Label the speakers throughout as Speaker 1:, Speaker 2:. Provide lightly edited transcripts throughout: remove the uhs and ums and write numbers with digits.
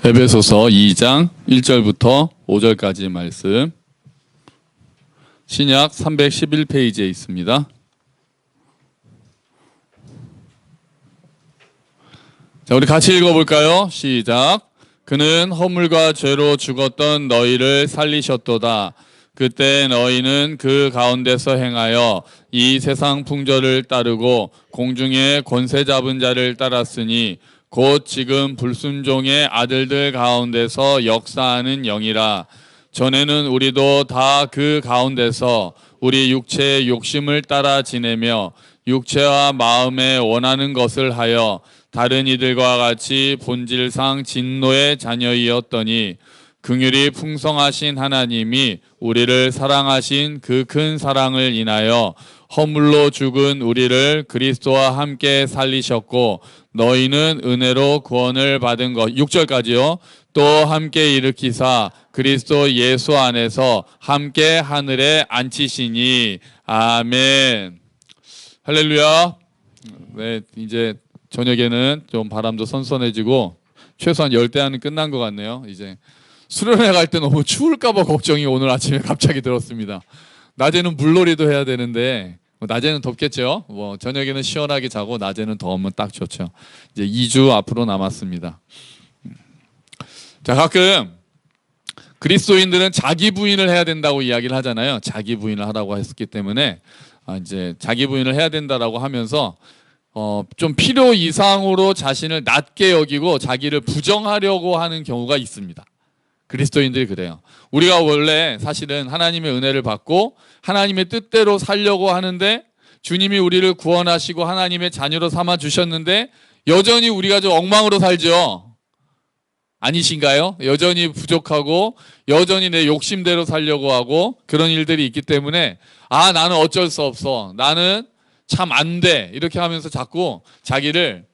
Speaker 1: 에베소서 2장 1절부터 5절까지 말씀, 신약 311페이지에 있습니다. 자, 우리 같이 읽어볼까요? 시작. 그는 허물과 죄로 죽었던 너희를 살리셨도다. 그때 너희는 그 가운데서 행하여 이 세상 풍조를 따르고 공중의 권세 잡은 자를 따랐으니 곧 지금 불순종의 아들들 가운데서 역사하는 영이라. 전에는 우리도 다 그 가운데서 우리 육체의 욕심을 따라 지내며 육체와 마음에 원하는 것을 하여 다른 이들과 같이 본질상 진노의 자녀이었더니 긍휼이 풍성하신 하나님이 우리를 사랑하신 그 큰 사랑을 인하여 허물로 죽은 우리를 그리스도와 함께 살리셨고 너희는 은혜로 구원을 받은 것 6절까지요. 또 함께 일으키사 그리스도 예수 안에서 함께 하늘에 앉히시니. 아멘. 할렐루야. 네, 이제 저녁에는 좀 바람도 선선해지고 최소한 열대야는 끝난 것 같네요. 이제 수련회 갈 때 너무 추울까 봐 걱정이 오늘 아침에 갑자기 들었습니다. 낮에는 물놀이도 해야 되는데 낮에는 덥겠죠. 저녁에는 시원하게 자고 낮에는 더우면 딱 좋죠. 이제 2주 앞으로 남았습니다. 자, 가끔 그리스도인들은 자기 부인을 해야 된다고 이야기를 하잖아요. 자기 부인을 하라고 했기 때문에 이제 자기 부인을 해야 된다라고 하면서 좀 필요 이상으로 자신을 낮게 여기고 자기를 부정하려고 하는 경우가 있습니다. 그리스도인들이 그래요. 우리가 원래 사실은 하나님의 은혜를 받고 하나님의 뜻대로 살려고 하는데 주님이 우리를 구원하시고 하나님의 자녀로 삼아 주셨는데 여전히 우리가 좀 엉망으로 살죠. 아니신가요? 여전히 부족하고 여전히 내 욕심대로 살려고 하고 그런 일들이 있기 때문에 나는 어쩔 수 없어. 나는 참 안 돼. 이렇게 하면서 자꾸 자기를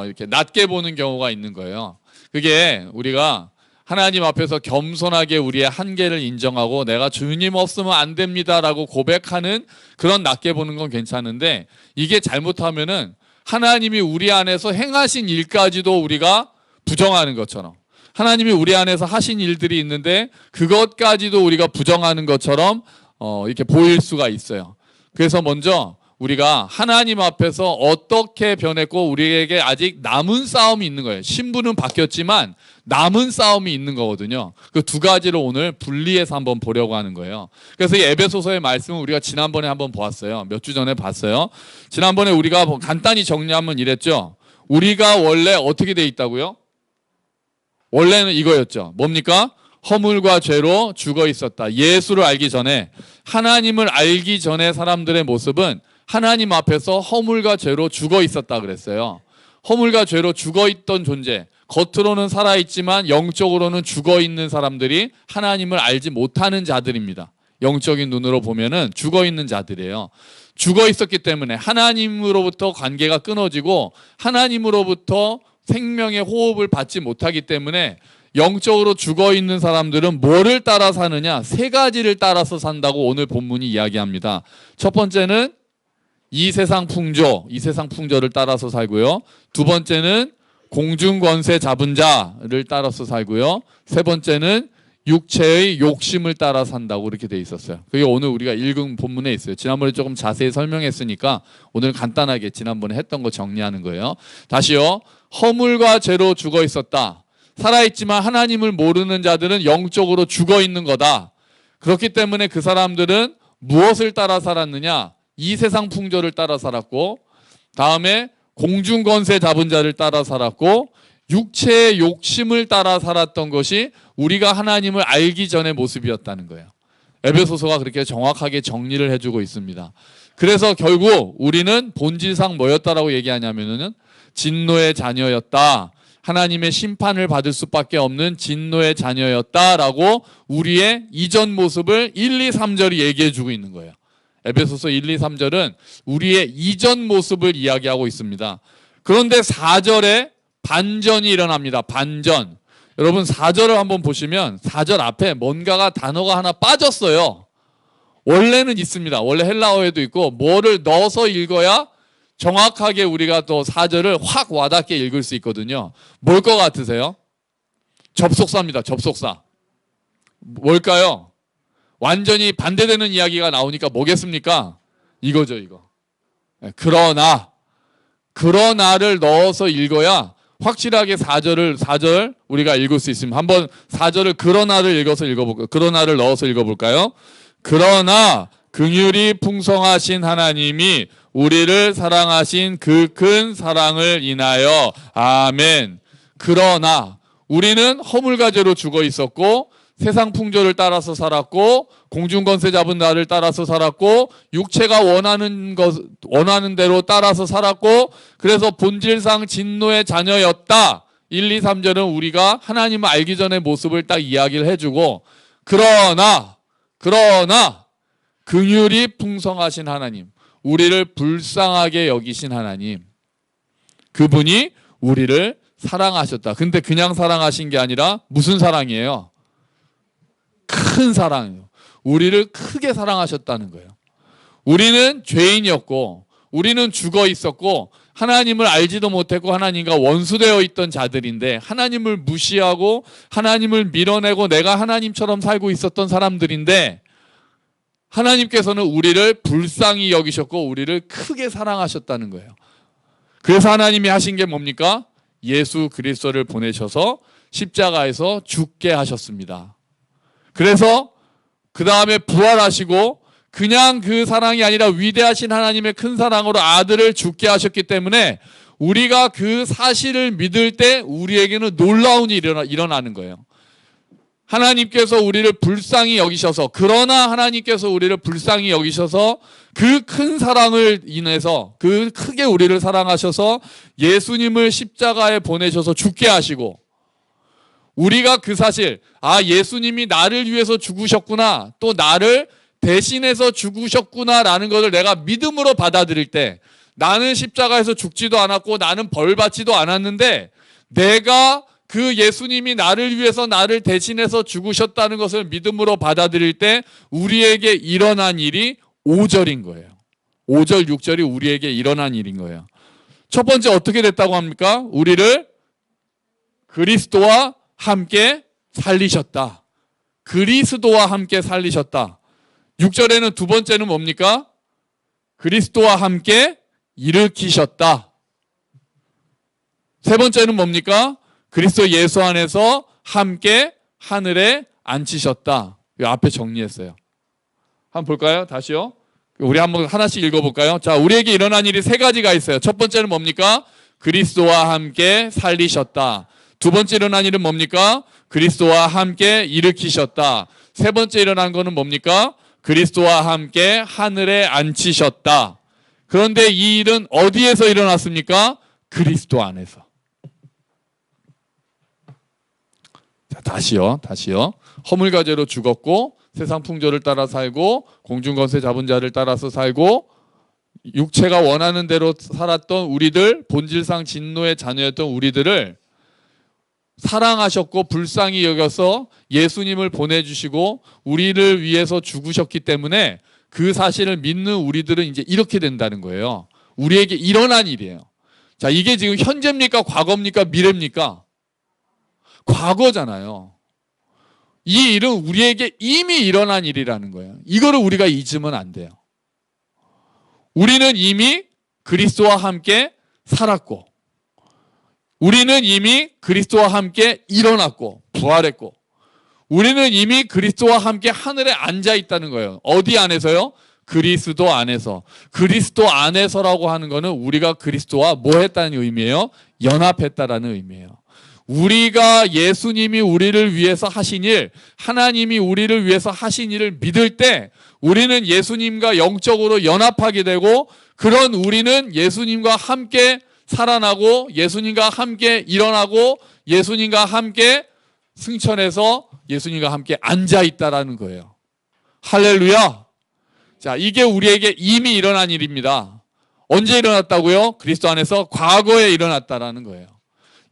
Speaker 1: 이렇게 낮게 보는 경우가 있는 거예요. 그게 우리가 하나님 앞에서 겸손하게 우리의 한계를 인정하고 내가 주님 없으면 안 됩니다라고 고백하는 그런 낮게 보는 건 괜찮은데 이게 잘못하면은 하나님이 우리 안에서 행하신 일까지도 우리가 부정하는 것처럼 하나님이 우리 안에서 하신 일들이 있는데 그것까지도 우리가 부정하는 것처럼 이렇게 보일 수가 있어요. 그래서 먼저 우리가 하나님 앞에서 어떻게 변했고 우리에게 아직 남은 싸움이 있는 거예요. 신부는 바뀌었지만 남은 싸움이 있는 거거든요. 그 두 가지를 오늘 분리해서 한번 보려고 하는 거예요. 그래서 이 에베소서의 말씀은 우리가 지난번에 한번 보았어요. 몇 주 전에 봤어요. 지난번에 우리가 간단히 정리하면 이랬죠. 우리가 원래 어떻게 돼 있다고요? 원래는 이거였죠. 뭡니까? 허물과 죄로 죽어 있었다. 예수를 알기 전에, 하나님을 알기 전에 사람들의 모습은 하나님 앞에서 허물과 죄로 죽어 있었다 그랬어요. 허물과 죄로 죽어 있던 존재, 겉으로는 살아있지만 영적으로는 죽어 있는 사람들이 하나님을 알지 못하는 자들입니다. 영적인 눈으로 보면은 죽어 있는 자들이에요. 죽어 있었기 때문에 하나님으로부터 관계가 끊어지고 하나님으로부터 생명의 호흡을 받지 못하기 때문에 영적으로 죽어 있는 사람들은 뭐를 따라 사느냐? 세 가지를 따라서 산다고 오늘 본문이 이야기합니다. 첫 번째는 이 세상 풍조, 이 세상 풍조를 따라서 살고요. 두 번째는 공중권세 잡은 자를 따라서 살고요. 세 번째는 육체의 욕심을 따라 산다고 그렇게 돼 있었어요. 그게 오늘 우리가 읽은 본문에 있어요. 지난번에 조금 자세히 설명했으니까 오늘 간단하게 지난번에 했던 거 정리하는 거예요. 다시요. 허물과 죄로 죽어 있었다. 살아있지만 하나님을 모르는 자들은 영적으로 죽어 있는 거다. 그렇기 때문에 그 사람들은 무엇을 따라 살았느냐? 이 세상 풍조를 따라 살았고 다음에 공중권세 잡은 자를 따라 살았고 육체의 욕심을 따라 살았던 것이 우리가 하나님을 알기 전의 모습이었다는 거예요. 에베소서가 그렇게 정확하게 정리를 해주고 있습니다. 그래서 결국 우리는 본질상 뭐였다라고 얘기하냐면은 진노의 자녀였다. 하나님의 심판을 받을 수밖에 없는 진노의 자녀였다라고 우리의 이전 모습을 1, 2, 3절이 얘기해 주고 있는 거예요. 에베소서 1, 2, 3절은 우리의 이전 모습을 이야기하고 있습니다. 그런데 4절에 반전이 일어납니다. 반전. 여러분 4절을 한번 보시면 4절 앞에 뭔가가 단어가 하나 빠졌어요. 원래는 있습니다. 원래 헬라어에도 있고 뭐를 넣어서 읽어야 정확하게 우리가 또 4절을 확 와닿게 읽을 수 있거든요. 뭘 것 같으세요? 접속사입니다. 접속사. 뭘까요? 완전히 반대되는 이야기가 나오니까 뭐겠습니까? 이거죠, 이거. 그러나를 넣어서 읽어야 확실하게 4절 우리가 읽을 수 있습니다. 한번 4절을 그러나를 읽어볼까요? 그러나를 넣어서 읽어볼까요? 그러나 긍휼이 풍성하신 하나님이 우리를 사랑하신 그 큰 사랑을 인하여 아멘. 그러나 우리는 허물과 죄로 죽어 있었고 세상 풍조를 따라서 살았고 공중권세 잡은 나를 따라서 살았고 육체가 원하는 대로 따라서 살았고 그래서 본질상 진노의 자녀였다. 1, 2, 3절은 우리가 하나님을 알기 전의 모습을 딱 이야기를 해주고 그러나 긍휼이 풍성하신 하나님, 우리를 불쌍하게 여기신 하나님, 그분이 우리를 사랑하셨다. 근데 그냥 사랑하신 게 아니라 무슨 사랑이에요? 큰 사랑이에요. 우리를 크게 사랑하셨다는 거예요. 우리는 죄인이었고 우리는 죽어 있었고 하나님을 알지도 못했고 하나님과 원수되어 있던 자들인데 하나님을 무시하고 하나님을 밀어내고 내가 하나님처럼 살고 있었던 사람들인데 하나님께서는 우리를 불쌍히 여기셨고 우리를 크게 사랑하셨다는 거예요. 그래서 하나님이 하신 게 뭡니까? 예수 그리스도를 보내셔서 십자가에서 죽게 하셨습니다. 그래서 그 다음에 부활하시고 그냥 그 사랑이 아니라 위대하신 하나님의 큰 사랑으로 아들을 죽게 하셨기 때문에 우리가 그 사실을 믿을 때 우리에게는 놀라운 일이 일어나는 거예요. 하나님께서 우리를 불쌍히 여기셔서 그러나 하나님께서 우리를 불쌍히 여기셔서 그 큰 사랑을 인해서 그 크게 우리를 사랑하셔서 예수님을 십자가에 보내셔서 죽게 하시고 우리가 그 사실 예수님이 나를 위해서 죽으셨구나 또 나를 대신해서 죽으셨구나라는 것을 내가 믿음으로 받아들일 때 나는 십자가에서 죽지도 않았고 나는 벌 받지도 않았는데 내가 그 예수님이 나를 위해서 나를 대신해서 죽으셨다는 것을 믿음으로 받아들일 때 우리에게 일어난 일이 5절인 거예요. 5절, 6절이 우리에게 일어난 일인 거예요. 첫 번째 어떻게 됐다고 합니까? 우리를 그리스도와 함께 살리셨다. 그리스도와 함께 살리셨다. 6절에는 두 번째는 뭡니까? 그리스도와 함께 일으키셨다. 세 번째는 뭡니까? 그리스도 예수 안에서 함께 하늘에 앉히셨다. 이 앞에 정리했어요. 한번 볼까요? 다시요. 우리 한번 하나씩 읽어볼까요? 자, 우리에게 일어난 일이 세 가지가 있어요. 첫 번째는 뭡니까? 그리스도와 함께 살리셨다. 두 번째 일어난 일은 뭡니까? 그리스도와 함께 일으키셨다. 세 번째 일어난 거는 뭡니까? 그리스도와 함께 하늘에 앉히셨다. 그런데 이 일은 어디에서 일어났습니까? 그리스도 안에서. 자, 다시요. 허물과 죄로 죽었고 세상 풍조를 따라 살고 공중권세 잡은 자를 따라서 살고 육체가 원하는 대로 살았던 우리들, 본질상 진노의 자녀였던 우리들을 사랑하셨고 불쌍히 여겨서 예수님을 보내주시고 우리를 위해서 죽으셨기 때문에 그 사실을 믿는 우리들은 이제 이렇게 된다는 거예요. 우리에게 일어난 일이에요. 자, 이게 지금 현재입니까? 과거입니까? 미래입니까? 과거잖아요. 이 일은 우리에게 이미 일어난 일이라는 거예요. 이거를 우리가 잊으면 안 돼요. 우리는 이미 그리스도와 함께 살았고 우리는 이미 그리스도와 함께 일어났고 부활했고 우리는 이미 그리스도와 함께 하늘에 앉아 있다는 거예요. 어디 안에서요? 그리스도 안에서. 그리스도 안에서라고 하는 거는 우리가 그리스도와 뭐 했다는 의미예요? 연합했다라는 의미예요. 우리가 예수님이 우리를 위해서 하신 일, 하나님이 우리를 위해서 하신 일을 믿을 때 우리는 예수님과 영적으로 연합하게 되고 그런 우리는 예수님과 함께 살아나고 예수님과 함께 일어나고 예수님과 함께 승천해서 예수님과 함께 앉아있다라는 거예요. 할렐루야. 자, 이게 우리에게 이미 일어난 일입니다. 언제 일어났다고요? 그리스도 안에서 과거에 일어났다라는 거예요.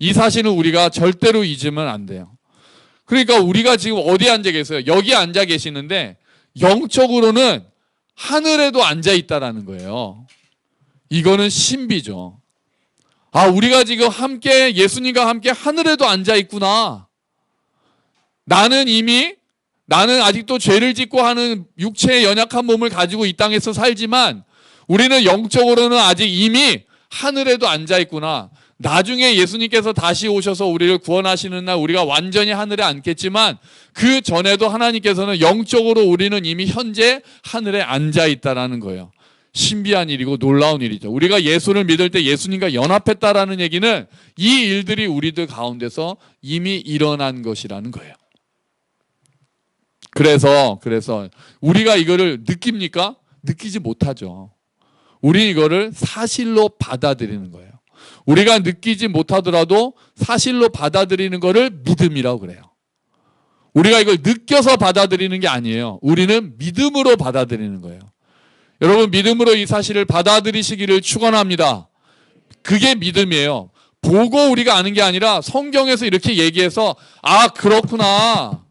Speaker 1: 이 사실은 우리가 절대로 잊으면 안 돼요. 그러니까 우리가 지금 어디 앉아 계세요? 여기 앉아 계시는데 영적으로는 하늘에도 앉아 있다라는 거예요. 이거는 신비죠. 우리가 지금 함께 예수님과 함께 하늘에도 앉아 있구나. 나는 아직도 죄를 짓고 하는 육체의 연약한 몸을 가지고 이 땅에서 살지만 우리는 영적으로는 아직 이미 하늘에도 앉아 있구나. 나중에 예수님께서 다시 오셔서 우리를 구원하시는 날 우리가 완전히 하늘에 앉겠지만 그 전에도 하나님께서는 영적으로 우리는 이미 현재 하늘에 앉아 있다라는 거예요. 신비한 일이고 놀라운 일이죠. 우리가 예수를 믿을 때 예수님과 연합했다라는 얘기는 이 일들이 우리들 가운데서 이미 일어난 것이라는 거예요. 그래서 우리가 이거를 느낍니까? 느끼지 못하죠. 우리 이거를 사실로 받아들이는 거예요. 우리가 느끼지 못하더라도 사실로 받아들이는 거를 믿음이라고 그래요. 우리가 이걸 느껴서 받아들이는 게 아니에요. 우리는 믿음으로 받아들이는 거예요. 여러분, 믿음으로 이 사실을 받아들이시기를 축원합니다. 그게 믿음이에요. 보고 우리가 아는 게 아니라 성경에서 이렇게 얘기해서 아, 그렇구나.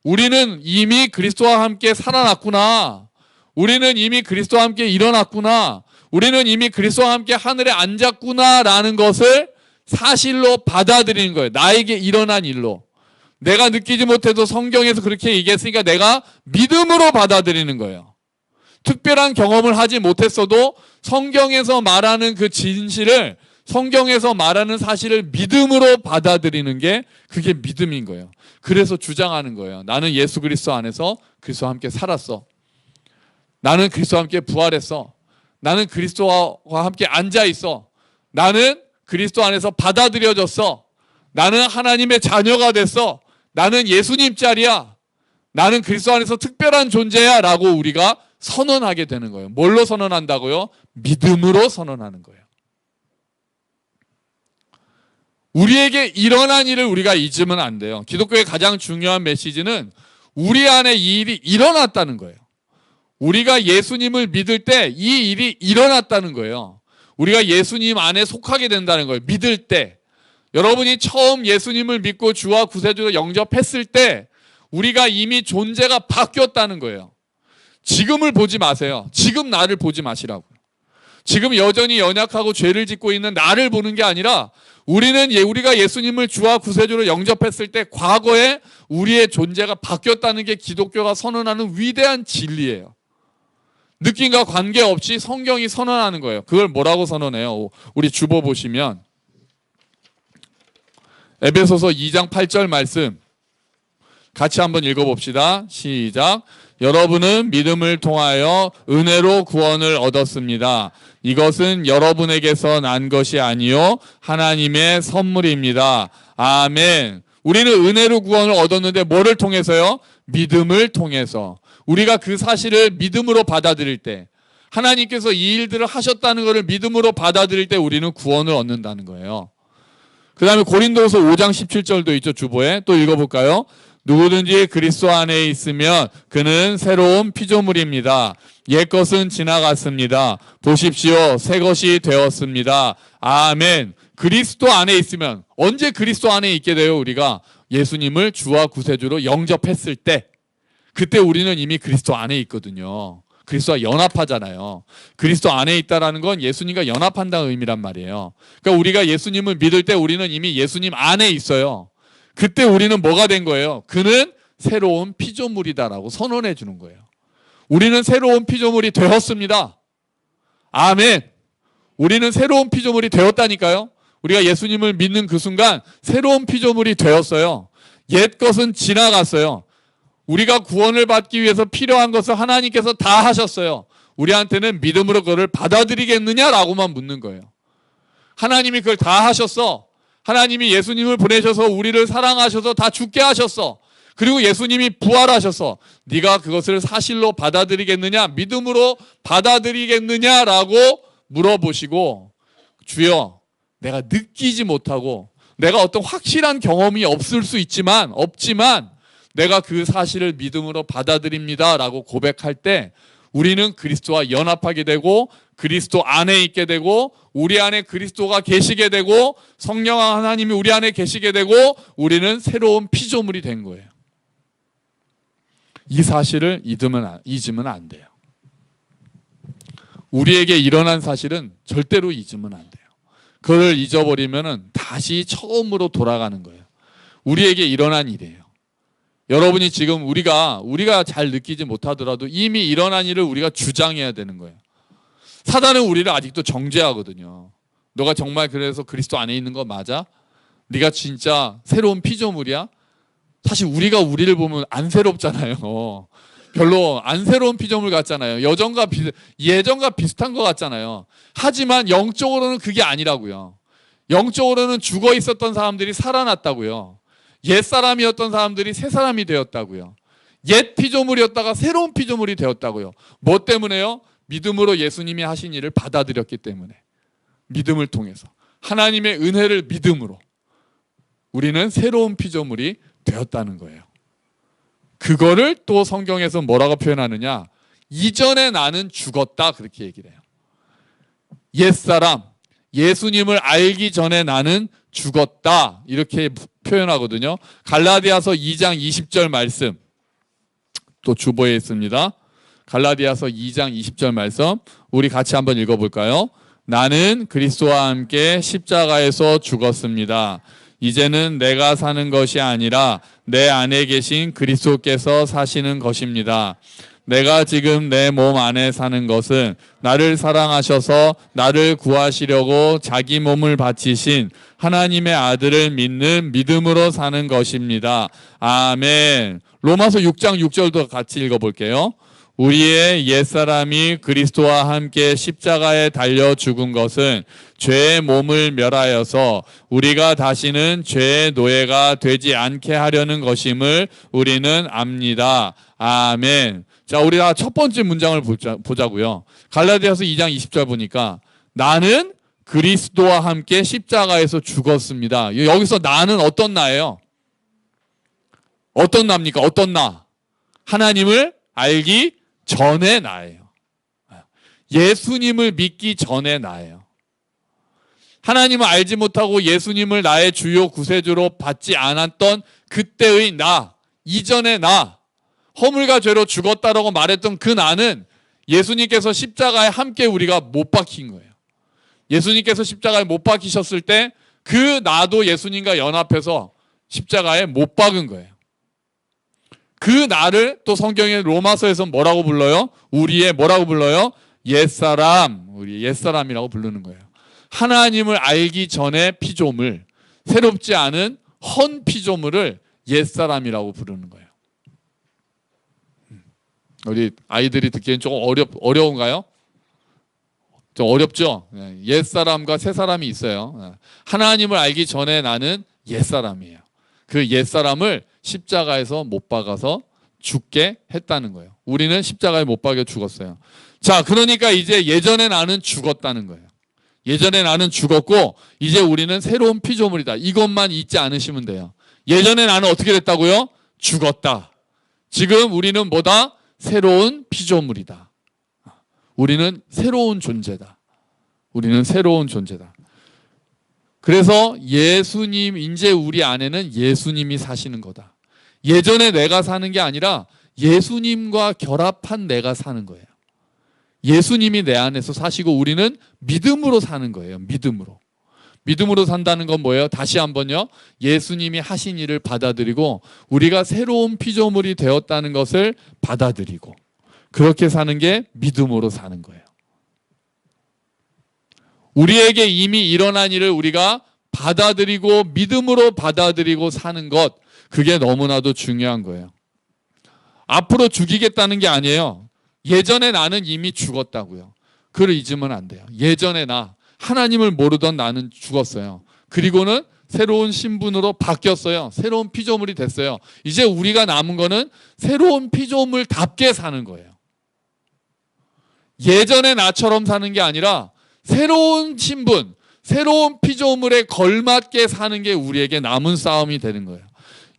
Speaker 1: 우리는 이미 그리스도와 함께 살아났구나. 우리는 이미 그리스도와 함께 일어났구나. 우리는 이미 그리스도와 함께 하늘에 앉았구나라는 것을 사실로 받아들이는 거예요. 나에게 일어난 일로. 내가 느끼지 못해도 성경에서 그렇게 얘기했으니까 내가 믿음으로 받아들이는 거예요. 특별한 경험을 하지 못했어도 성경에서 말하는 그 진실을, 성경에서 말하는 사실을 믿음으로 받아들이는 게 그게 믿음인 거예요. 그래서 주장하는 거예요. 나는 예수 그리스도 안에서 그리스도와 함께 살았어. 나는 그리스도와 함께 부활했어. 나는 그리스도와 함께 앉아 있어. 나는 그리스도 안에서 받아들여졌어. 나는 하나님의 자녀가 됐어. 나는 예수님 짤이야. 나는 그리스도 안에서 특별한 존재야 라고 우리가 선언하게 되는 거예요. 뭘로 선언한다고요? 믿음으로 선언하는 거예요. 우리에게 일어난 일을 우리가 잊으면 안 돼요. 기독교의 가장 중요한 메시지는 우리 안에 이 일이 일어났다는 거예요. 우리가 예수님을 믿을 때 이 일이 일어났다는 거예요. 우리가 예수님 안에 속하게 된다는 거예요. 믿을 때. 여러분이 처음 예수님을 믿고 주와 구세주로 영접했을 때 우리가 이미 존재가 바뀌었다는 거예요. 지금을 보지 마세요. 지금 나를 보지 마시라고요. 지금 여전히 연약하고 죄를 짓고 있는 나를 보는 게 아니라 우리가 예수님을 주와 구세주로 영접했을 때 과거에 우리의 존재가 바뀌었다는 게 기독교가 선언하는 위대한 진리예요. 느낌과 관계없이 성경이 선언하는 거예요. 그걸 뭐라고 선언해요? 우리 주보 보시면 에베소서 2장 8절 말씀 같이 한번 읽어봅시다. 시작. 여러분은 믿음을 통하여 은혜로 구원을 얻었습니다. 이것은 여러분에게서 난 것이 아니요 하나님의 선물입니다. 아멘. 우리는 은혜로 구원을 얻었는데 뭐를 통해서요? 믿음을 통해서. 우리가 그 사실을 믿음으로 받아들일 때, 하나님께서 이 일들을 하셨다는 것을 믿음으로 받아들일 때 우리는 구원을 얻는다는 거예요. 그 다음에 고린도서 5장 17절도 있죠. 주보에 또 읽어볼까요? 누구든지 그리스도 안에 있으면 그는 새로운 피조물입니다. 옛것은 지나갔습니다. 보십시오. 새것이 되었습니다. 아멘. 그리스도 안에 있으면, 언제 그리스도 안에 있게 돼요? 우리가 예수님을 주와 구세주로 영접했을 때, 그때 우리는 이미 그리스도 안에 있거든요. 그리스도와 연합하잖아요. 그리스도 안에 있다라는 건 예수님과 연합한다는 의미란 말이에요. 그러니까 우리가 예수님을 믿을 때 우리는 이미 예수님 안에 있어요. 그때 우리는 뭐가 된 거예요? 그는 새로운 피조물이다라고 선언해 주는 거예요. 우리는 새로운 피조물이 되었습니다. 아멘. 우리는 새로운 피조물이 되었다니까요. 우리가 예수님을 믿는 그 순간 새로운 피조물이 되었어요. 옛 것은 지나갔어요. 우리가 구원을 받기 위해서 필요한 것을 하나님께서 다 하셨어요. 우리한테는 믿음으로 그걸 받아들이겠느냐라고만 묻는 거예요. 하나님이 그걸 다 하셨어. 하나님이 예수님을 보내셔서 우리를 사랑하셔서 다 죽게 하셨어. 그리고 예수님이 부활하셔서 네가 그것을 사실로 받아들이겠느냐, 믿음으로 받아들이겠느냐라고 물어보시고, 주여, 내가 느끼지 못하고 내가 어떤 확실한 경험이 없지만 내가 그 사실을 믿음으로 받아들입니다라고 고백할 때 우리는 그리스도와 연합하게 되고 그리스도 안에 있게 되고 우리 안에 그리스도가 계시게 되고 성령 하나님이 우리 안에 계시게 되고 우리는 새로운 피조물이 된 거예요. 이 사실을 잊으면 안 돼요. 우리에게 일어난 사실은 절대로 잊으면 안 돼요. 그걸 잊어버리면 다시 처음으로 돌아가는 거예요. 우리에게 일어난 일이에요. 여러분이 지금 우리가 잘 느끼지 못하더라도 이미 일어난 일을 우리가 주장해야 되는 거예요. 사단은 우리를 아직도 정죄하거든요. 너가 정말 그래서 그리스도 안에 있는 거 맞아? 네가 진짜 새로운 피조물이야? 사실 우리가 우리를 보면 안 새롭잖아요. 별로 안 새로운 피조물 같잖아요. 예전과 비슷한 것 같잖아요. 하지만 영적으로는 그게 아니라고요. 영적으로는 죽어 있었던 사람들이 살아났다고요. 옛 사람이었던 사람들이 새 사람이 되었다고요. 옛 피조물이었다가 새로운 피조물이 되었다고요. 뭐 때문에요? 믿음으로 예수님이 하신 일을 받아들였기 때문에. 믿음을 통해서. 하나님의 은혜를 믿음으로. 우리는 새로운 피조물이 되었다는 거예요. 그거를 또 성경에서 뭐라고 표현하느냐? 이전에 나는 죽었다, 그렇게 얘기를 해요. 옛사람, 예수님을 알기 전에 나는 죽었다, 이렇게 표현하거든요. 갈라디아서 2장 20절 말씀 또 주보에 있습니다. 갈라디아서 2장 20절 말씀 우리 같이 한번 읽어볼까요? 나는 그리스도와 함께 십자가에서 죽었습니다. 이제는 내가 사는 것이 아니라 내 안에 계신 그리스도께서 사시는 것입니다. 내가 지금 내 몸 안에 사는 것은 나를 사랑하셔서 나를 구하시려고 자기 몸을 바치신 하나님의 아들을 믿는 믿음으로 사는 것입니다. 아멘. 로마서 6장 6절도 같이 읽어볼게요. 우리의 옛사람이 그리스도와 함께 십자가에 달려 죽은 것은 죄의 몸을 멸하여서 우리가 다시는 죄의 노예가 되지 않게 하려는 것임을 우리는 압니다. 아멘. 자, 우리 다 첫 번째 문장을 보자고요. 갈라디아서 2장 20절 보니까 나는 그리스도와 함께 십자가에서 죽었습니다. 여기서 나는 어떤 나예요? 어떤 나입니까? 어떤 나? 하나님을 알기 전의 나예요. 예수님을 믿기 전의 나예요. 하나님을 알지 못하고 예수님을 나의 주요 구세주로 받지 않았던 그때의 나, 이전의 나, 허물과 죄로 죽었다라고 말했던 그 나는 예수님께서 십자가에 함께 우리가 못 박힌 거예요. 예수님께서 십자가에 못 박히셨을 때 그 나도 예수님과 연합해서 십자가에 못 박은 거예요. 그 나를 또 성경의 로마서에서 뭐라고 불러요? 우리의 뭐라고 불러요? 옛사람, 우리 옛사람이라고 부르는 거예요. 하나님을 알기 전에 피조물, 새롭지 않은 헌 피조물을 옛사람이라고 부르는 거예요. 우리 아이들이 듣기엔 조금 어려운가요? 좀 어렵죠? 옛사람과 새사람이 있어요. 하나님을 알기 전에 나는 옛사람이에요. 그 옛사람을 십자가에서 못 박아서 죽게 했다는 거예요. 우리는 십자가에 못 박여 죽었어요. 자, 그러니까 이제 예전에 나는 죽었다는 거예요. 예전에 나는 죽었고 이제 우리는 새로운 피조물이다. 이것만 잊지 않으시면 돼요. 예전에 나는 어떻게 됐다고요? 죽었다. 지금 우리는 뭐다? 새로운 피조물이다. 우리는 새로운 존재다. 우리는 새로운 존재다. 그래서 예수님, 이제 우리 안에는 예수님이 사시는 거다. 예전에 내가 사는 게 아니라 예수님과 결합한 내가 사는 거예요. 예수님이 내 안에서 사시고 우리는 믿음으로 사는 거예요. 믿음으로. 믿음으로 산다는 건 뭐예요? 다시 한번요. 예수님이 하신 일을 받아들이고 우리가 새로운 피조물이 되었다는 것을 받아들이고 그렇게 사는 게 믿음으로 사는 거예요. 우리에게 이미 일어난 일을 우리가 받아들이고 믿음으로 받아들이고 사는 것, 그게 너무나도 중요한 거예요. 앞으로 죽이겠다는 게 아니에요. 예전에 나는 이미 죽었다고요. 그걸 잊으면 안 돼요. 예전에 나, 하나님을 모르던 나는 죽었어요. 그리고는 새로운 신분으로 바뀌었어요. 새로운 피조물이 됐어요. 이제 우리가 남은 거는 새로운 피조물답게 사는 거예요. 예전에 나처럼 사는 게 아니라 새로운 신분, 새로운 피조물에 걸맞게 사는 게 우리에게 남은 싸움이 되는 거예요.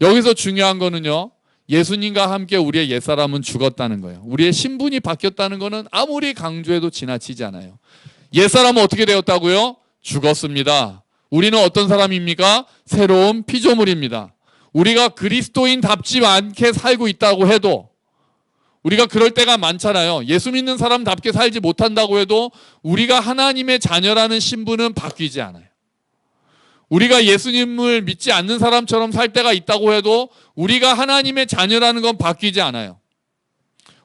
Speaker 1: 여기서 중요한 거는요. 예수님과 함께 우리의 옛사람은 죽었다는 거예요. 우리의 신분이 바뀌었다는 거는 아무리 강조해도 지나치지 않아요. 옛사람은 어떻게 되었다고요? 죽었습니다. 우리는 어떤 사람입니까? 새로운 피조물입니다. 우리가 그리스도인답지 않게 살고 있다고 해도 우리가 그럴 때가 많잖아요. 예수 믿는 사람답게 살지 못한다고 해도 우리가 하나님의 자녀라는 신분은 바뀌지 않아요. 우리가 예수님을 믿지 않는 사람처럼 살 때가 있다고 해도 우리가 하나님의 자녀라는 건 바뀌지 않아요.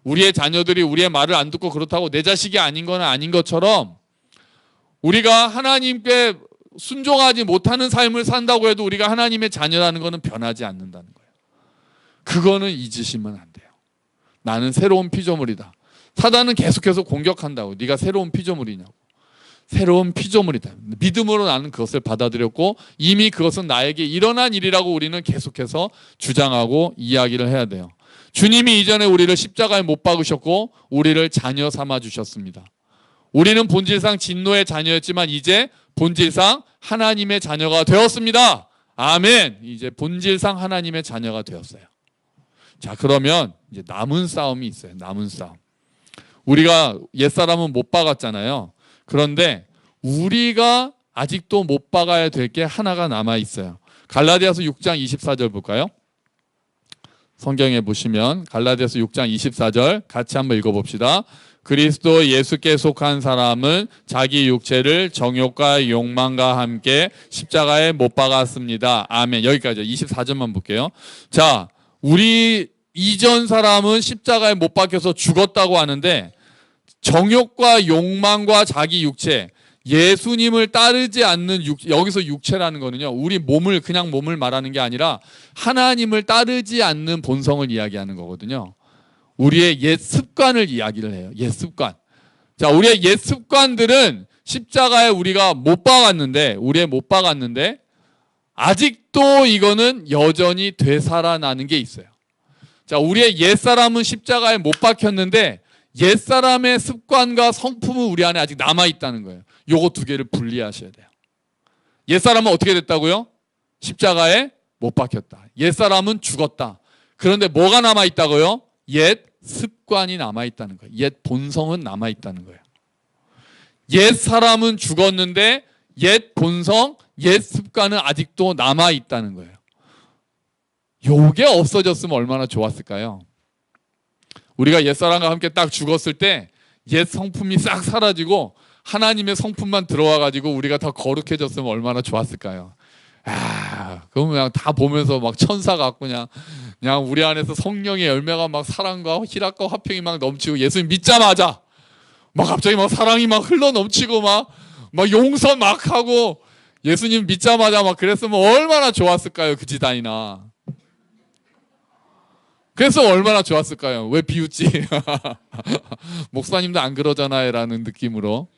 Speaker 1: 우리의 자녀들이 우리의 말을 안 듣고 그렇다고 내 자식이 아닌 건 아닌 것처럼 우리가 하나님께 순종하지 못하는 삶을 산다고 해도 우리가 하나님의 자녀라는 것은 변하지 않는다는 거예요. 그거는 잊으시면 안 돼요. 나는 새로운 피조물이다. 사단은 계속해서 공격한다고. 네가 새로운 피조물이냐고. 새로운 피조물이다. 믿음으로 나는 그것을 받아들였고 이미 그것은 나에게 일어난 일이라고 우리는 계속해서 주장하고 이야기를 해야 돼요. 주님이 이전에 우리를 십자가에 못 박으셨고 우리를 자녀 삼아 주셨습니다. 우리는 본질상 진노의 자녀였지만 이제 본질상 하나님의 자녀가 되었습니다. 아멘. 이제 본질상 하나님의 자녀가 되었어요. 자, 그러면 이제 남은 싸움이 있어요. 남은 싸움. 우리가 옛사람은 못 박았잖아요. 그런데 우리가 아직도 못 박아야 될 게 하나가 남아 있어요. 갈라디아서 6장 24절 볼까요? 성경에 보시면 갈라디아서 6장 24절 같이 한번 읽어봅시다. 그리스도 예수께 속한 사람은 자기 육체를 정욕과 욕망과 함께 십자가에 못 박았습니다. 아멘. 여기까지 24절만 볼게요. 자, 우리 이전 사람은 십자가에 못 박혀서 죽었다고 하는데 정욕과 욕망과 자기 육체, 예수님을 따르지 않는 여기서 육체라는 거는요, 우리 몸을 그냥 몸을 말하는 게 아니라 하나님을 따르지 않는 본성을 이야기하는 거거든요. 우리의 옛 습관을 이야기를 해요. 옛 습관. 자, 우리의 옛 습관들은 십자가에 우리가 못 박았는데, 우리의 못 박았는데 아직도 이거는 여전히 되살아나는 게 있어요. 자, 우리의 옛 사람은 십자가에 못 박혔는데 옛사람의 습관과 성품은 우리 안에 아직 남아있다는 거예요. 요거 두 개를 분리하셔야 돼요. 옛사람은 어떻게 됐다고요? 십자가에 못 박혔다. 옛사람은 죽었다. 그런데 뭐가 남아있다고요? 옛 습관이 남아있다는 거예요. 옛 본성은 남아있다는 거예요. 옛사람은 죽었는데 옛 본성, 옛 습관은 아직도 남아있다는 거예요. 요게 없어졌으면 얼마나 좋았을까요? 우리가 옛사람과 함께 딱 죽었을 때 옛 성품이 싹 사라지고 하나님의 성품만 들어와가지고 우리가 더 거룩해졌으면 얼마나 좋았을까요? 그럼 그냥 다 보면서 막 천사 같고 그냥 우리 안에서 성령의 열매가 막 사랑과 희락과 화평이 막 넘치고 예수님 믿자마자 막 갑자기 막 사랑이 막 흘러 넘치고 막 용서 막 하고 예수님 믿자마자 막 그랬으면 얼마나 좋았을까요? 그 지단이나. 그래서 얼마나 좋았을까요? 왜 비웃지? 목사님도 안 그러잖아요 라는 느낌으로.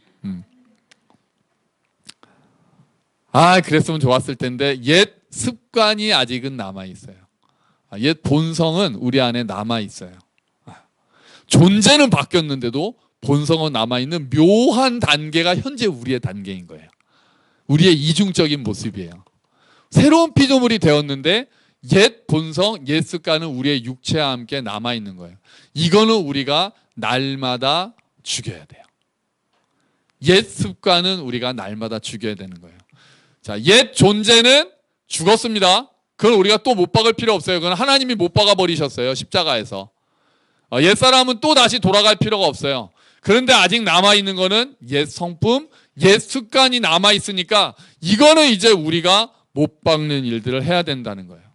Speaker 1: 그랬으면 좋았을 텐데 옛 습관이 아직은 남아있어요. 옛 본성은 우리 안에 남아있어요. 존재는 바뀌었는데도 본성은 남아있는 묘한 단계가 현재 우리의 단계인 거예요. 우리의 이중적인 모습이에요. 새로운 피조물이 되었는데 옛 본성, 옛 습관은 우리의 육체와 함께 남아있는 거예요. 이거는 우리가 날마다 죽여야 돼요. 옛 습관은 우리가 날마다 죽여야 되는 거예요. 자, 옛 존재는 죽었습니다. 그건 우리가 또 못 박을 필요 없어요. 그건 하나님이 못 박아버리셨어요. 십자가에서. 옛사람은 또 다시 돌아갈 필요가 없어요. 그런데 아직 남아있는 거는 옛 성품, 옛 습관이 남아있으니까 이거는 이제 우리가 못 박는 일들을 해야 된다는 거예요.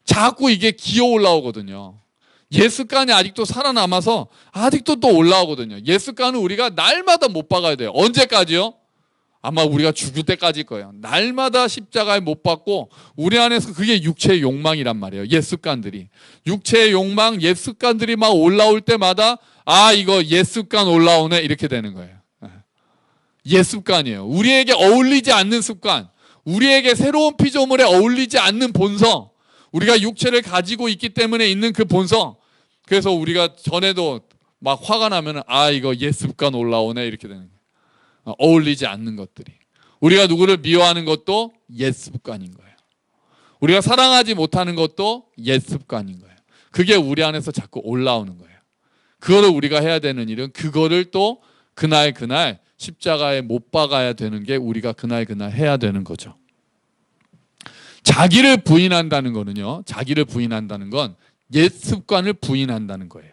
Speaker 1: 자꾸 이게 기어 올라오거든요. 옛 습관이 아직도 살아남아서 아직도 또 올라오거든요. 옛 습관은 우리가 날마다 못 박아야 돼요. 언제까지요? 아마 우리가 죽을 때까지일 거예요. 날마다 십자가에 못 박고 우리 안에서 그게 육체의 욕망이란 말이에요. 옛 습관들이. 육체의 욕망, 옛 습관들이 막 올라올 때마다 이거 옛 습관 올라오네 이렇게 되는 거예요. 옛 습관이에요. 우리에게 어울리지 않는 습관, 우리에게 새로운 피조물에 어울리지 않는 본성, 우리가 육체를 가지고 있기 때문에 있는 그 본성. 그래서 우리가 전에도 막 화가 나면 이거 옛 습관 올라오네 이렇게 되는 거예요. 어울리지 않는 것들이. 우리가 누구를 미워하는 것도 옛 습관인 거예요. 우리가 사랑하지 못하는 것도 옛 습관인 거예요. 그게 우리 안에서 자꾸 올라오는 거예요. 그거를 우리가 해야 되는 일은 그거를 또 그날 십자가에 못 박아야 되는 게 우리가 그날 해야 되는 거죠. 자기를 부인한다는 거는요. 자기를 부인한다는 건 옛 습관을 부인한다는 거예요.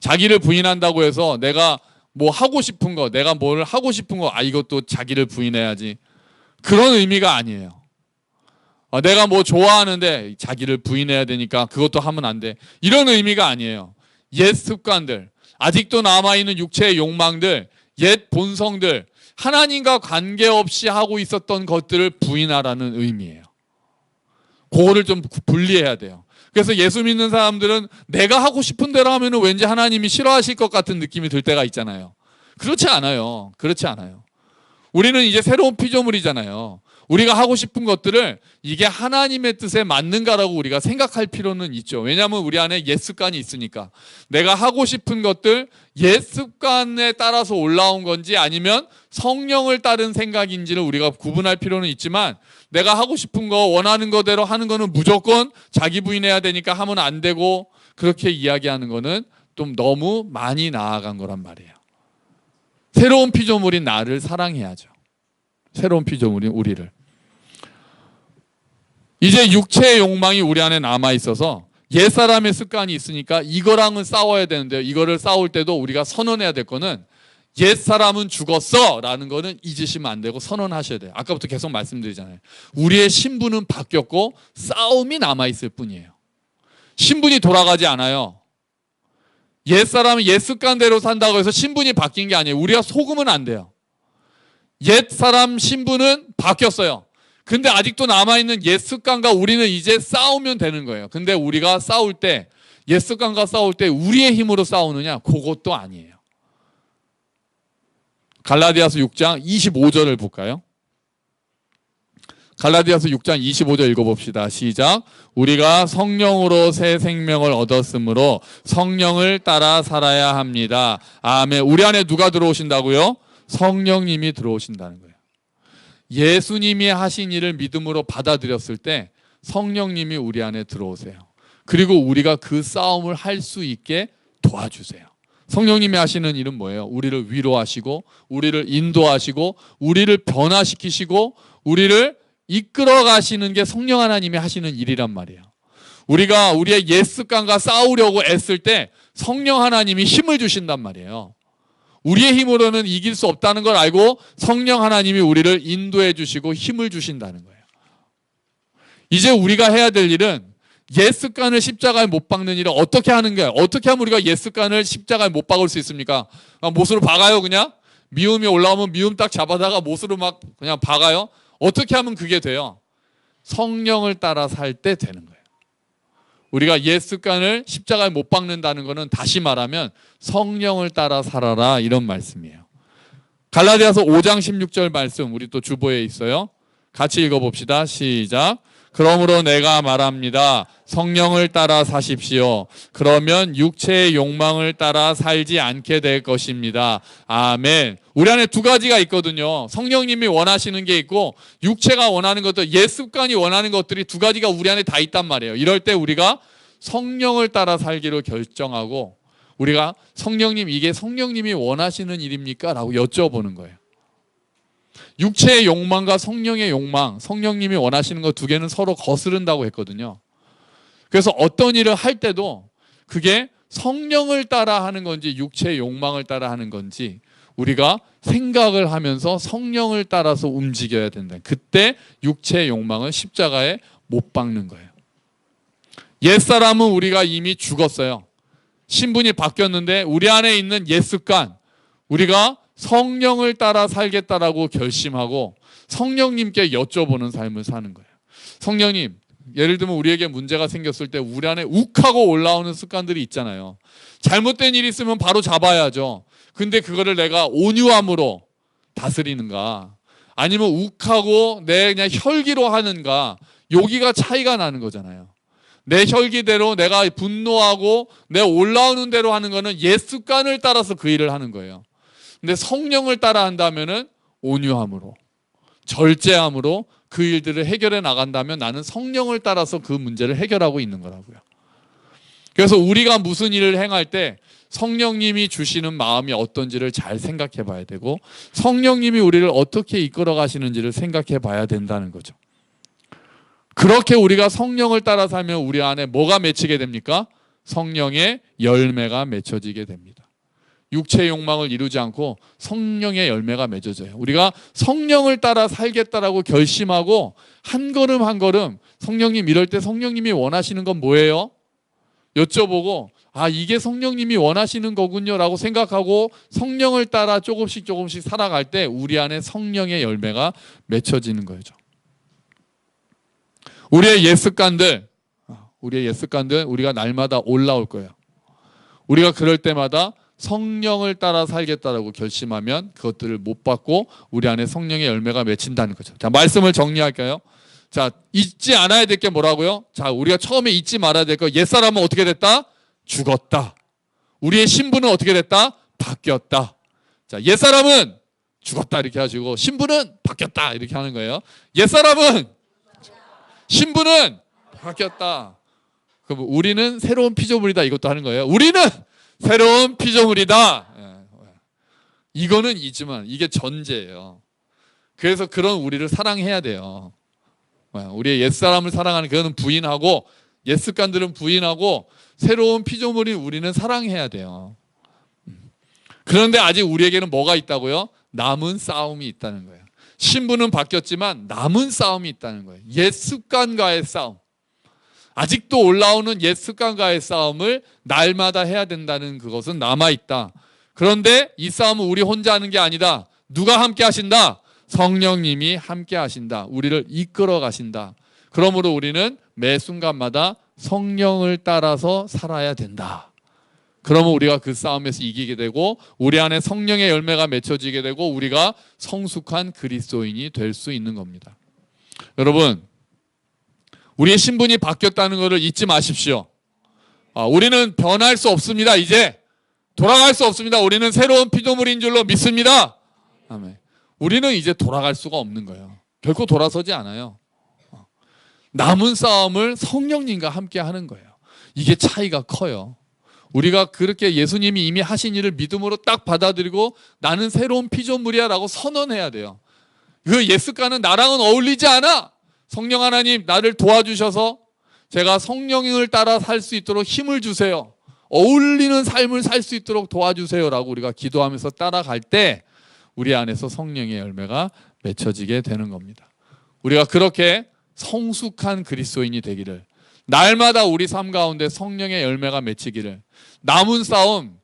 Speaker 1: 자기를 부인한다고 해서 내가 뭐 하고 싶은 거, 내가 뭘 하고 싶은 거, 이것도 자기를 부인해야지. 그런 의미가 아니에요. 내가 뭐 좋아하는데 자기를 부인해야 되니까 그것도 하면 안 돼. 이런 의미가 아니에요. 옛 습관들, 아직도 남아있는 육체의 욕망들, 옛 본성들, 하나님과 관계없이 하고 있었던 것들을 부인하라는 의미예요. 그거를 좀 분리해야 돼요. 그래서 예수 믿는 사람들은 내가 하고 싶은 대로 하면 왠지 하나님이 싫어하실 것 같은 느낌이 들 때가 있잖아요. 그렇지 않아요. 그렇지 않아요. 우리는 이제 새로운 피조물이잖아요. 우리가 하고 싶은 것들을 이게 하나님의 뜻에 맞는가라고 우리가 생각할 필요는 있죠. 왜냐하면 우리 안에 옛 습관이 있으니까. 내가 하고 싶은 것들 옛 습관에 따라서 올라온 건지 아니면 성령을 따른 생각인지를 우리가 구분할 필요는 있지만, 내가 하고 싶은 거 원하는 거대로 하는 거는 무조건 자기 부인해야 되니까 하면 안 되고, 그렇게 이야기하는 거는 좀 너무 많이 나아간 거란 말이에요. 새로운 피조물인 나를 사랑해야죠. 새로운 피조물인 우리를. 이제 육체의 욕망이 우리 안에 남아있어서 옛사람의 습관이 있으니까 이거랑은 싸워야 되는데요. 이거를 싸울 때도 우리가 선언해야 될 거는 옛사람은 죽었어 라는 거는 잊으시면 안 되고 선언하셔야 돼요. 아까부터 계속 말씀드리잖아요. 우리의 신분은 바뀌었고 싸움이 남아있을 뿐이에요. 신분이 돌아가지 않아요. 옛사람은 옛 습관대로 산다고 해서 신분이 바뀐 게 아니에요. 우리가 속으면 안 돼요. 옛사람 신분은 바뀌었어요. 근데 아직도 남아있는 옛 습관과 우리는 이제 싸우면 되는 거예요. 근데 우리가 싸울 때, 옛 습관과 싸울 때 우리의 힘으로 싸우느냐? 그것도 아니에요. 갈라디아서 6장 25절을 볼까요? 갈라디아서 6장 25절 읽어봅시다. 시작. 우리가 성령으로 새 생명을 얻었으므로 성령을 따라 살아야 합니다. 아멘. 우리 안에 누가 들어오신다고요? 성령님이 들어오신다는 거예요. 예수님이 하신 일을 믿음으로 받아들였을 때 성령님이 우리 안에 들어오세요. 그리고 우리가 그 싸움을 할 수 있게 도와주세요. 성령님이 하시는 일은 뭐예요? 우리를 위로하시고 우리를 인도하시고 우리를 변화시키시고 우리를 이끌어 가시는 게 성령 하나님이 하시는 일이란 말이에요. 우리가 우리의 옛 습관과 싸우려고 애쓸 때 성령 하나님이 힘을 주신단 말이에요. 우리의 힘으로는 이길 수 없다는 걸 알고 성령 하나님이 우리를 인도해 주시고 힘을 주신다는 거예요. 이제 우리가 해야 될 일은 옛 습관을 십자가에 못 박는 일을 어떻게 하는 거예요? 어떻게 하면 우리가 옛 습관을 십자가에 못 박을 수 있습니까? 못으로 박아요 그냥? 미움이 올라오면 미움 딱 잡아다가 못으로 막 그냥 박아요? 어떻게 하면 그게 돼요? 성령을 따라 살 때 되는 거예요. 우리가 옛 습관을 십자가에 못 박는다는 것은 다시 말하면 성령을 따라 살아라 이런 말씀이에요. 갈라디아서 5장 16절 말씀 우리 또 주보에 있어요. 같이 읽어봅시다. 시작. 그러므로 내가 말합니다. 성령을 따라 사십시오. 그러면 육체의 욕망을 따라 살지 않게 될 것입니다. 아멘. 우리 안에 두 가지가 있거든요. 성령님이 원하시는 게 있고 육체가 원하는 것들, 옛 습관이 원하는 것들이 두 가지가 우리 안에 다 있단 말이에요. 이럴 때 우리가 성령을 따라 살기로 결정하고 우리가 성령님 이게 성령님이 원하시는 일입니까? 라고 여쭤보는 거예요. 육체의 욕망과 성령의 욕망, 성령님이 원하시는 것 두 개는 서로 거스른다고 했거든요. 그래서 어떤 일을 할 때도 그게 성령을 따라 하는 건지 육체의 욕망을 따라 하는 건지 우리가 생각을 하면서 성령을 따라서 움직여야 된다. 그때 육체의 욕망은 십자가에 못 박는 거예요. 옛사람은 우리가 이미 죽었어요. 신분이 바뀌었는데 우리 안에 있는 옛 습관, 우리가 성령을 따라 살겠다라고 결심하고 성령님께 여쭤보는 삶을 사는 거예요. 성령님, 예를 들면 우리에게 문제가 생겼을 때 우리 안에 욱하고 올라오는 습관들이 있잖아요. 잘못된 일이 있으면 바로 잡아야죠. 근데 그거를 내가 온유함으로 다스리는가 아니면 욱하고 내 그냥 혈기로 하는가, 여기가 차이가 나는 거잖아요. 내 혈기대로 내가 분노하고 내 올라오는 대로 하는 거는 옛 습관을 따라서 그 일을 하는 거예요. 근데 성령을 따라 한다면은 온유함으로, 절제함으로 그 일들을 해결해 나간다면 나는 성령을 따라서 그 문제를 해결하고 있는 거라고요. 그래서 우리가 무슨 일을 행할 때 성령님이 주시는 마음이 어떤지를 잘 생각해 봐야 되고 성령님이 우리를 어떻게 이끌어 가시는지를 생각해 봐야 된다는 거죠. 그렇게 우리가 성령을 따라 살면 우리 안에 뭐가 맺히게 됩니까? 성령의 열매가 맺혀지게 됩니다. 육체의 욕망을 이루지 않고 성령의 열매가 맺어져요. 우리가 성령을 따라 살겠다라고 결심하고 한 걸음 한 걸음 성령님 이럴 때 성령님이 원하시는 건 뭐예요? 여쭤보고 이게 성령님이 원하시는 거군요 라고 생각하고 성령을 따라 조금씩 살아갈 때 우리 안에 성령의 열매가 맺혀지는 거죠. 우리의 옛 습관들 우리가 날마다 올라올 거예요. 우리가 그럴 때마다 성령을 따라 살겠다라고 결심하면 그것들을 못 받고 우리 안에 성령의 열매가 맺힌다는 거죠. 자, 말씀을 정리할까요? 자, 잊지 않아야 될 게 뭐라고요? 자, 우리가 처음에 잊지 말아야 될 거, 옛사람은 어떻게 됐다? 죽었다. 우리의 신분은 어떻게 됐다? 바뀌었다. 자, 옛사람은 죽었다 이렇게 하시고 신분은 바뀌었다 이렇게 하는 거예요. 옛사람은 신분은 바뀌었다. 그럼 우리는 새로운 피조물이다 이것도 하는 거예요. 우리는 새로운 피조물이다. 이거는 있지만 이게 전제예요. 그래서 그런 우리를 사랑해야 돼요. 우리의 옛사람을 사랑하는 그거는 부인하고 옛 습관들은 부인하고 새로운 피조물인 우리는 사랑해야 돼요. 그런데 아직 우리에게는 뭐가 있다고요? 남은 싸움이 있다는 거예요. 신분은 바뀌었지만 남은 싸움이 있다는 거예요. 옛 습관과의 싸움. 아직도 올라오는 옛 습관과의 싸움을 날마다 해야 된다는 그것은 남아있다. 그런데 이 싸움은 우리 혼자 하는 게 아니다. 누가 함께 하신다? 성령님이 함께 하신다. 우리를 이끌어 가신다. 그러므로 우리는 매 순간마다 성령을 따라서 살아야 된다. 그러면 우리가 그 싸움에서 이기게 되고 우리 안에 성령의 열매가 맺혀지게 되고 우리가 성숙한 그리스도인이 될 수 있는 겁니다. 여러분, 우리의 신분이 바뀌었다는 것을 잊지 마십시오. 우리는 변할 수 없습니다. 이제 돌아갈 수 없습니다. 우리는 새로운 피조물인 줄로 믿습니다. 아멘. 우리는 이제 돌아갈 수가 없는 거예요. 결코 돌아서지 않아요. 남은 싸움을 성령님과 함께 하는 거예요. 이게 차이가 커요. 우리가 그렇게 예수님이 이미 하신 일을 믿음으로 딱 받아들이고 나는 새로운 피조물이야 라고 선언해야 돼요. 그 옛 습관은 나랑은 어울리지 않아. 성령 하나님 나를 도와주셔서 제가 성령을 따라 살 수 있도록 힘을 주세요. 어울리는 삶을 살 수 있도록 도와주세요 라고 우리가 기도하면서 따라갈 때 우리 안에서 성령의 열매가 맺혀지게 되는 겁니다. 우리가 그렇게 성숙한 그리스도인이 되기를, 날마다 우리 삶 가운데 성령의 열매가 맺히기를, 남은 싸움,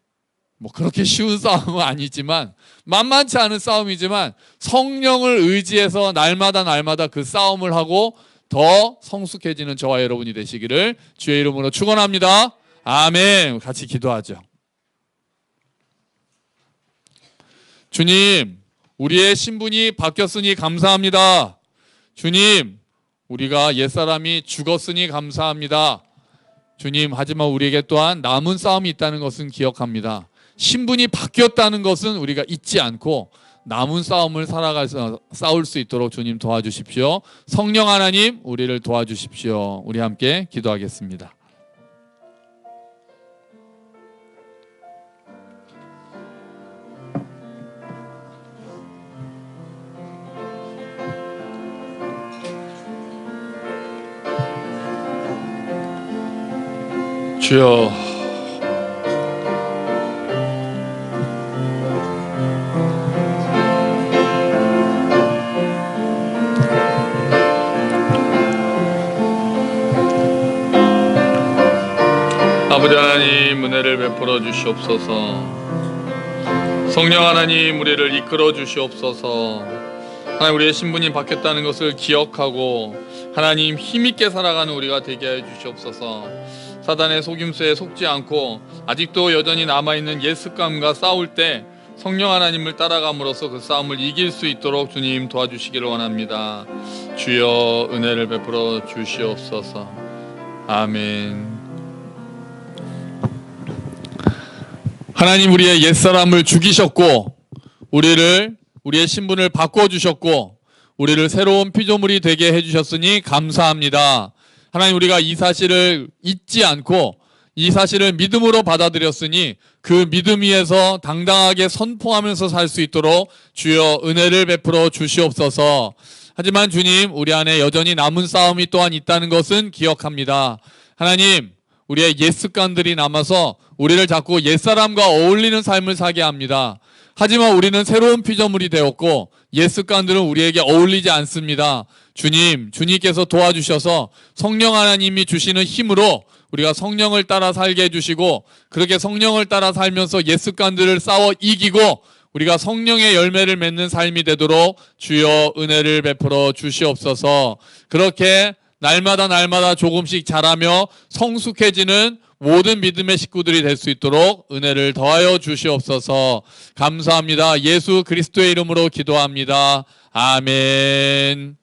Speaker 1: 그렇게 쉬운 싸움은 아니지만 만만치 않은 싸움이지만 성령을 의지해서 날마다 그 싸움을 하고 더 성숙해지는 저와 여러분이 되시기를 주의 이름으로 축원합니다. 아멘. 같이 기도하죠. 주님, 우리의 신분이 바뀌었으니 감사합니다. 주님, 우리가 옛사람이 죽었으니 감사합니다. 주님, 하지만 우리에게 또한 남은 싸움이 있다는 것은 기억합니다. 신분이 바뀌었다는 것은 우리가 잊지 않고 남은 싸움을 살아가서 싸울 수 있도록 주님 도와주십시오. 성령 하나님, 우리를 도와주십시오. 우리 함께 기도하겠습니다. 주여, 아버지 하나님, 은혜를 베풀어 주시옵소서. 성령 하나님, 우리를 이끌어 주시옵소서. 하나님, 우리의 신분이 바뀌었다는 것을 기억하고 하나님 힘있게 살아가는 우리가 되게 해 주시옵소서. 사단의 속임수에 속지 않고 아직도 여전히 남아있는 옛 습관과 싸울 때 성령 하나님을 따라감으로써 그 싸움을 이길 수 있도록 주님 도와주시기를 원합니다. 주여, 은혜를 베풀어 주시옵소서. 아멘. 하나님, 우리의 옛사람을 죽이셨고 우리의 신분을 바꿔주셨고 우리를 새로운 피조물이 되게 해주셨으니 감사합니다. 하나님, 우리가 이 사실을 잊지 않고 이 사실을 믿음으로 받아들였으니 그 믿음 위에서 당당하게 선포하면서 살 수 있도록 주여 은혜를 베풀어 주시옵소서. 하지만 주님, 우리 안에 여전히 남은 싸움이 또한 있다는 것은 기억합니다. 하나님, 우리의 옛 습관들이 남아서 우리를 자꾸 옛사람과 어울리는 삶을 사게 합니다. 하지만 우리는 새로운 피조물이 되었고 옛 습관들은 우리에게 어울리지 않습니다. 주님께서 도와주셔서 성령 하나님이 주시는 힘으로 우리가 성령을 따라 살게 해주시고, 그렇게 성령을 따라 살면서 옛 습관들을 싸워 이기고 우리가 성령의 열매를 맺는 삶이 되도록 주여 은혜를 베풀어 주시옵소서. 그렇게 날마다 조금씩 자라며 성숙해지는 모든 믿음의 식구들이 될 수 있도록 은혜를 더하여 주시옵소서. 감사합니다. 예수 그리스도의 이름으로 기도합니다. 아멘.